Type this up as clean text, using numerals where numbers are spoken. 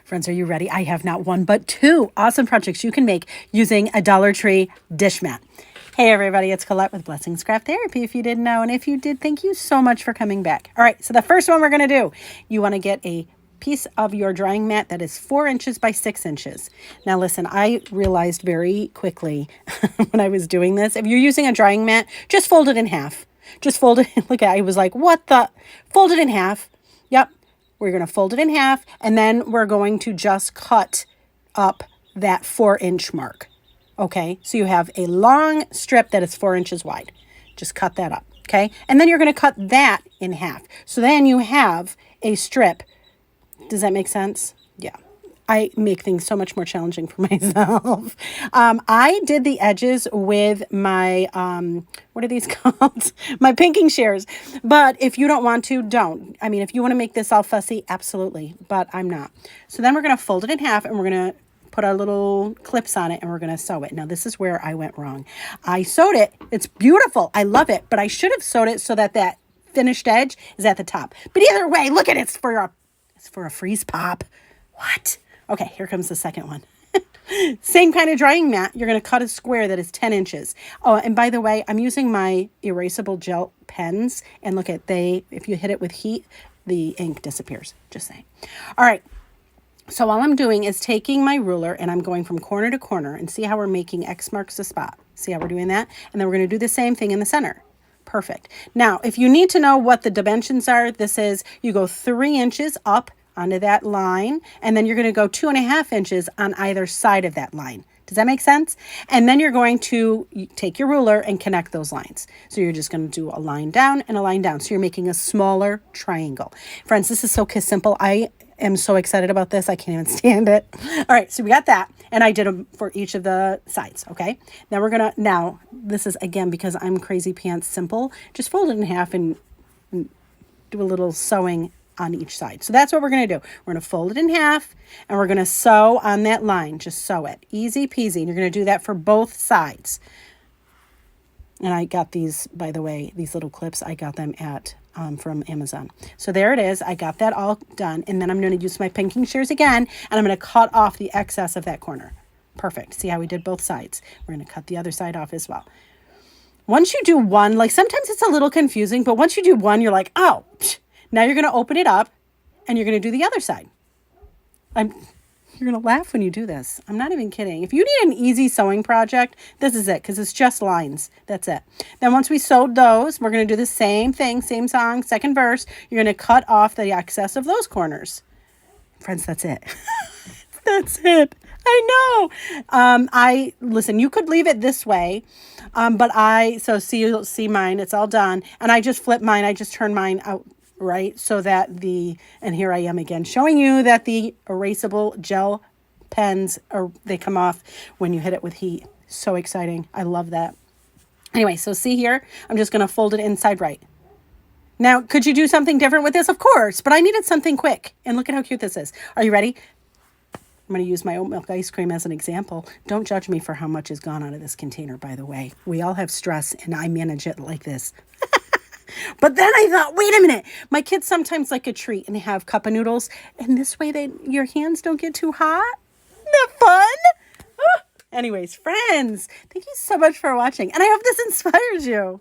Friends, are you ready? I have not one, but two awesome projects you can make using a Dollar Tree dish mat. Hey everybody, it's Colette with Blessings Craft Therapy, if you didn't know. And if you did, thank you so much for coming back. All right, so the first one we're going to do, you want to get a piece of your drying mat that is 4 inches by 6 inches. Now listen, I realized very quickly when I was doing this, if you're using a drying mat, just fold it in half. Just fold it. Look, I was like, what the? Fold it in half. Yep. We're going to fold it in half, and then we're going to just cut up that 4-inch mark. Okay, so you have a long strip that is 4 inches wide. Just cut that up, okay? And then you're going to cut that in half. So then you have a strip. Does that make sense? Yeah. I make things so much more challenging for myself. I did the edges with my, what are these called? My pinking shears. But if you don't want to, don't. I mean, if you want to make this all fussy, absolutely. But I'm not. So then we're going to fold it in half and we're going to put our little clips on it and we're going to sew it. Now, this is where I went wrong. I sewed it. It's beautiful. I love it. But I should have sewed it so that that finished edge is at the top. But either way, look at it. It's for a freeze pop. What? Okay, here comes the second one. Same kind of drying mat. You're going to cut a square that is 10 inches. Oh, and by the way, I'm using my erasable gel pens. And look at if you hit it with heat, the ink disappears. Just saying. All right. So all I'm doing is taking my ruler and I'm going from corner to corner, and see how we're making X marks the spot. See how we're doing that? And then we're going to do the same thing in the center. Perfect. Now, if you need to know what the dimensions are, you go 3 inches up onto that line, and then you're going to go 2.5 inches on either side of that line. Does that make sense? And then you're going to take your ruler and connect those lines. So you're just going to do a line down and a line down. So you're making a smaller triangle. Friends, this is so simple. I am so excited about this. I can't even stand it. All right, so we got that. And I did them for each of the sides, okay? Now this is, again, because I'm crazy pants simple, just fold it in half and do a little sewing on each side. So that's what we're going to do. We're going to fold it in half and we're going to sew on that line. Just sew it. Easy peasy. And you're going to do that for both sides. And I got these, by the way, these little clips, I got them from Amazon. So there it is. I got that all done. And then I'm going to use my pinking shears again, and I'm going to cut off the excess of that corner. Perfect. See how we did both sides? We're going to cut the other side off as well. Once you do one, like sometimes it's a little confusing, but once you do one, you're like, oh, now you're going to open it up and you're going to do the other side. You're going to laugh when you do this. I'm not even kidding. If you need an easy sewing project, this is it, because it's just lines. That's it. Then once we sewed those, we're going to do the same thing, same song, second verse. You're going to cut off the excess of those corners. Friends, that's it. That's it. I know. Listen, you could leave it this way, so you'll see mine, it's all done. And I just flip mine. I just turn mine out right, so that and here I am again showing you that the erasable gel pens they come off when you hit it with heat. So exciting. I love that. Anyway, so see here, I'm just going to fold it inside right. Now, could you do something different with this? Of course, but I needed something quick. And look at how cute this is. Are you ready? I'm going to use my oat milk ice cream as an example. Don't judge me for how much has gone out of this container, by the way. We all have stress, and I manage it like this. But then I thought, wait a minute. My kids sometimes like a treat and they have cup of noodles. And this way your hands don't get too hot. Isn't that fun? Oh. Anyways, friends, thank you so much for watching. And I hope this inspires you.